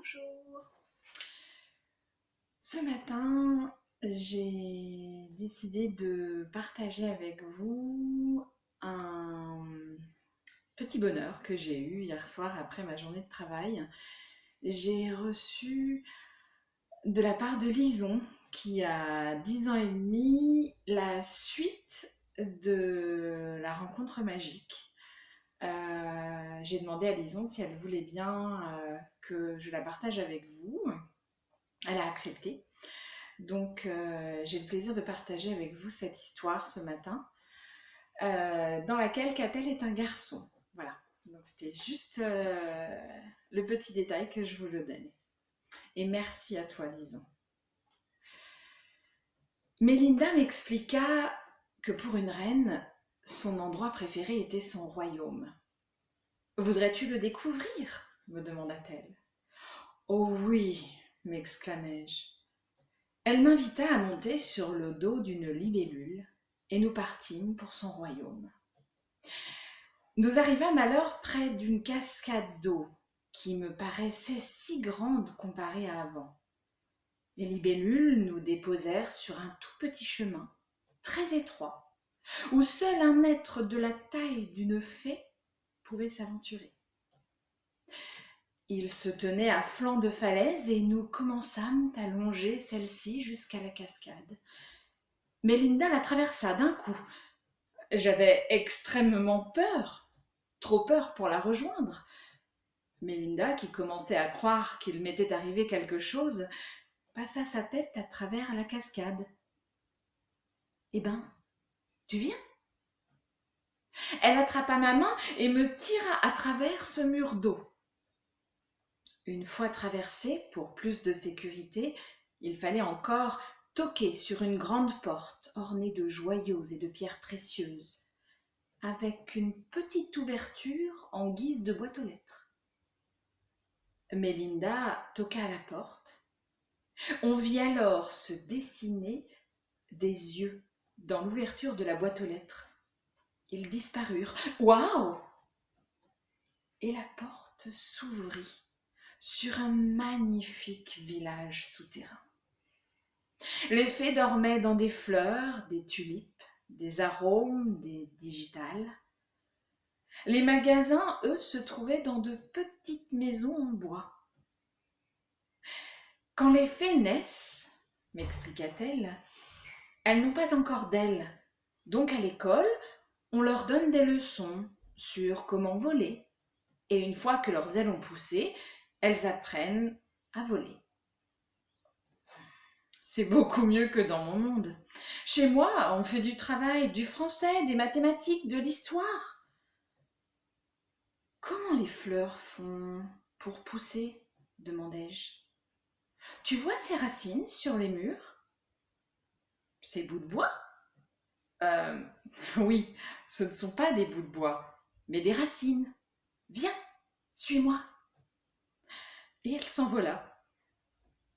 Bonjour. Ce matin, j'ai décidé de partager avec vous un petit bonheur que j'ai eu hier soir après ma journée de travail. J'ai reçu de la part de Lison, qui a 10 ans et demi, la suite de la rencontre magique. J'ai demandé à Lison si elle voulait bien que je la partage avec vous. Elle a accepté. Donc j'ai le plaisir de partager avec vous cette histoire ce matin, dans laquelle Catel est un garçon. Voilà, donc c'était juste le petit détail que je voulais donner. Et merci à toi, Lison. Mélinda m'expliqua que pour une reine, son endroit préféré était son royaume. Voudrais-tu le découvrir me demanda-t-elle. Oh oui, m'exclamai-je. Elle m'invita à monter sur le dos d'une libellule et nous partîmes pour son royaume. Nous arrivâmes alors près d'une cascade d'eau qui me paraissait si grande comparée à avant. Les libellules nous déposèrent sur un tout petit chemin, très étroit, où seul un être de la taille d'une fée pouvait s'aventurer. Il se tenait à flanc de falaise et nous commençâmes à longer celle-ci jusqu'à la cascade. Mélinda la traversa d'un coup. J'avais extrêmement peur, trop peur pour la rejoindre. Mélinda, qui commençait à croire qu'il m'était arrivé quelque chose, passa sa tête à travers la cascade. « Eh ben, tu viens ?» Elle attrapa ma main et me tira à travers ce mur d'eau. Une fois traversé, pour plus de sécurité, il fallait encore toquer sur une grande porte ornée de joyaux et de pierres précieuses, avec une petite ouverture en guise de boîte aux lettres. Mélinda toqua à la porte. On vit alors se dessiner des yeux dans l'ouverture de la boîte aux lettres. Ils disparurent. Waouh! Et la porte s'ouvrit sur un magnifique village souterrain. Les fées dormaient dans des fleurs, des tulipes, des arômes, des digitales. Les magasins, eux, se trouvaient dans de petites maisons en bois. Quand les fées naissent, m'expliqua-t-elle, elles n'ont pas encore d'ailes. Donc à l'école, on leur donne des leçons sur comment voler. Et une fois que leurs ailes ont poussé, elles apprennent à voler. C'est beaucoup mieux que dans mon monde. Chez moi, on fait du travail, du français, des mathématiques, de l'histoire. Comment les fleurs font pour pousser ? Demandai-je. Tu vois ces racines sur les murs ? Ces bouts de bois ? Euh, oui, ce ne sont pas des bouts de bois, mais des racines. Viens, suis-moi. Et elle s'envola.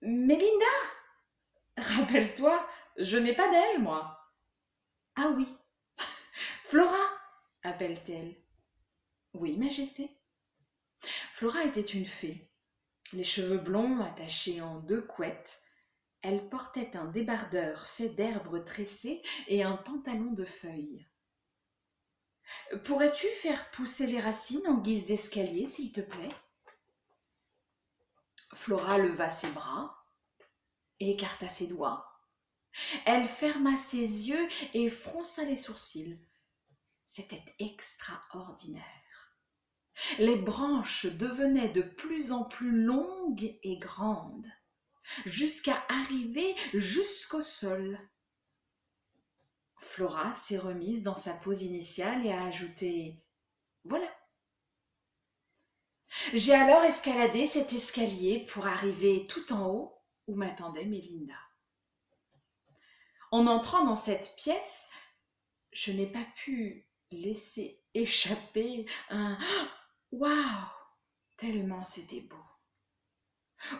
Mélinda, rappelle-toi, je n'ai pas d'aile, moi. Ah oui. Flora, appelle-t-elle. Oui, Majesté. Flora était une fée. Les cheveux blonds attachés en 2 couettes, elle portait un débardeur fait d'herbes tressées et un pantalon de feuilles. Pourrais-tu faire pousser les racines en guise d'escalier, s'il te plaît ? Flora leva ses bras et écarta ses doigts. Elle ferma ses yeux et fronça les sourcils. C'était extraordinaire. Les branches devenaient de plus en plus longues et grandes, jusqu'à arriver jusqu'au sol. Flora s'est remise dans sa pose initiale et a ajouté « Voilà ». J'ai alors escaladé cet escalier pour arriver tout en haut où m'attendait Mélinda. En entrant dans cette pièce, je n'ai pas pu laisser échapper un « Waouh !» tellement c'était beau.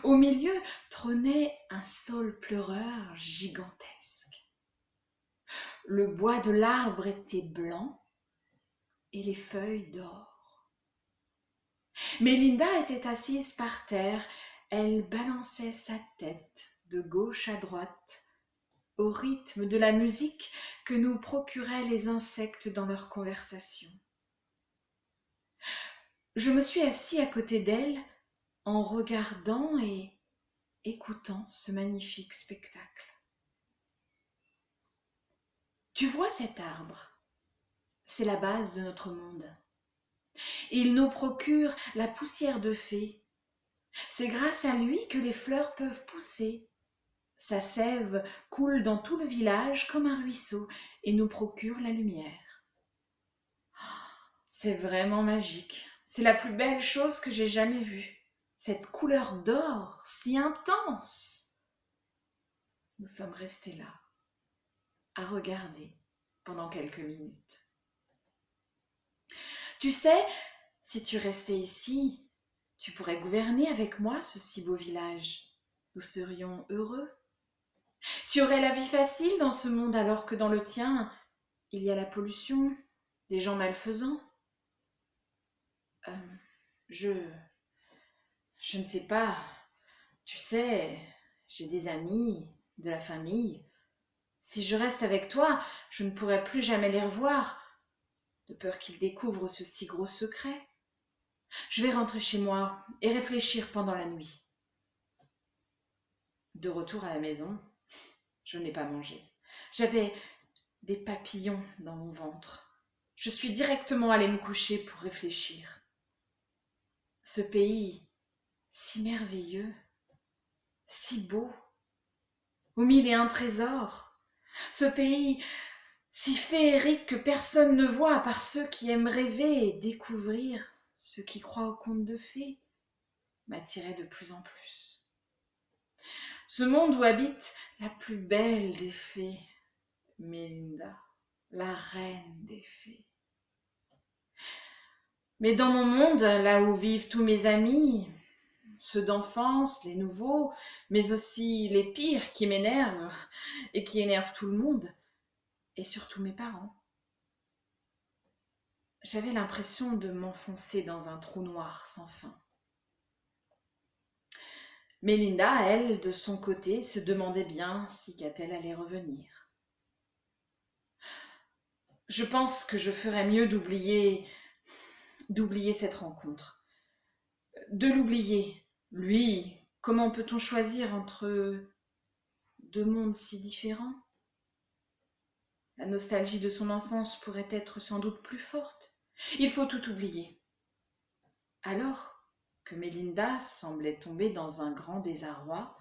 Au milieu trônait un saule pleureur gigantesque. Le bois de l'arbre était blanc et les feuilles d'or. Mélinda était assise par terre. Elle balançait sa tête de gauche à droite au rythme de la musique que nous procuraient les insectes dans leur conversation. Je me suis assis à côté d'elle en regardant et écoutant ce magnifique spectacle. Tu vois cet arbre? C'est la base de notre monde. Il nous procure la poussière de fée. C'est grâce à lui que les fleurs peuvent pousser. Sa sève coule dans tout le village comme un ruisseau et nous procure la lumière. C'est vraiment magique. C'est la plus belle chose que j'ai jamais vue. Cette couleur d'or, si intense. Nous sommes restés là, à regarder pendant quelques minutes. Tu sais, si tu restais ici, tu pourrais gouverner avec moi ce si beau village. Nous serions heureux. Tu aurais la vie facile dans ce monde alors que dans le tien, il y a la pollution, des gens malfaisants. Euh, je... je ne sais pas. Tu sais, j'ai des amis, de la famille. Si je reste avec toi, je ne pourrai plus jamais les revoir, de peur qu'ils découvrent ce si gros secret. Je vais rentrer chez moi et réfléchir pendant la nuit. De retour à la maison, je n'ai pas mangé. J'avais des papillons dans mon ventre. Je suis directement allée me coucher pour réfléchir. Ce pays, si merveilleux, si beau, aux mille et un trésors. Ce pays, si féerique que personne ne voit à part ceux qui aiment rêver et découvrir, ceux qui croient aux contes de fées, m'attirait de plus en plus. Ce monde où habite la plus belle des fées, Mélinda, la reine des fées. Mais dans mon monde, là où vivent tous mes amis, ceux d'enfance, les nouveaux, mais aussi les pires qui m'énervent et qui énervent tout le monde, et surtout mes parents, j'avais l'impression de m'enfoncer dans un trou noir sans fin. Mélinda, elle, de son côté, se demandait bien si Catel allait revenir. Je pense que je ferais mieux d'oublier cette rencontre. De l'oublier. Lui, comment peut-on choisir entre deux mondes si différents? La nostalgie de son enfance pourrait être sans doute plus forte. Il faut tout oublier. Alors que Mélinda semblait tomber dans un grand désarroi,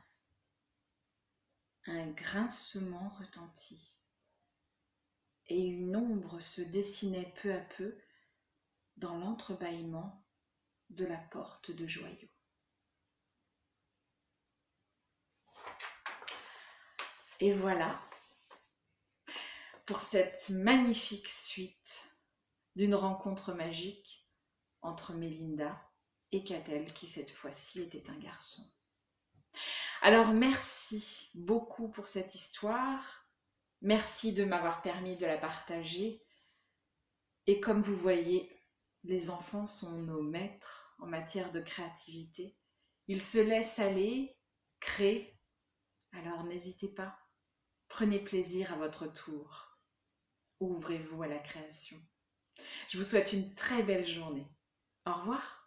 un grincement retentit, et une ombre se dessinait peu à peu dans l'entrebâillement de la porte de joyaux. Et voilà pour cette magnifique suite d'une rencontre magique entre Mélinda et Catel, qui cette fois-ci était un garçon. Alors merci beaucoup pour cette histoire, merci de m'avoir permis de la partager, et comme vous voyez, les enfants sont nos maîtres en matière de créativité. Ils se laissent aller, créent, alors n'hésitez pas, prenez plaisir à votre tour, ouvrez-vous à la création. Je vous souhaite une très belle journée. Au revoir.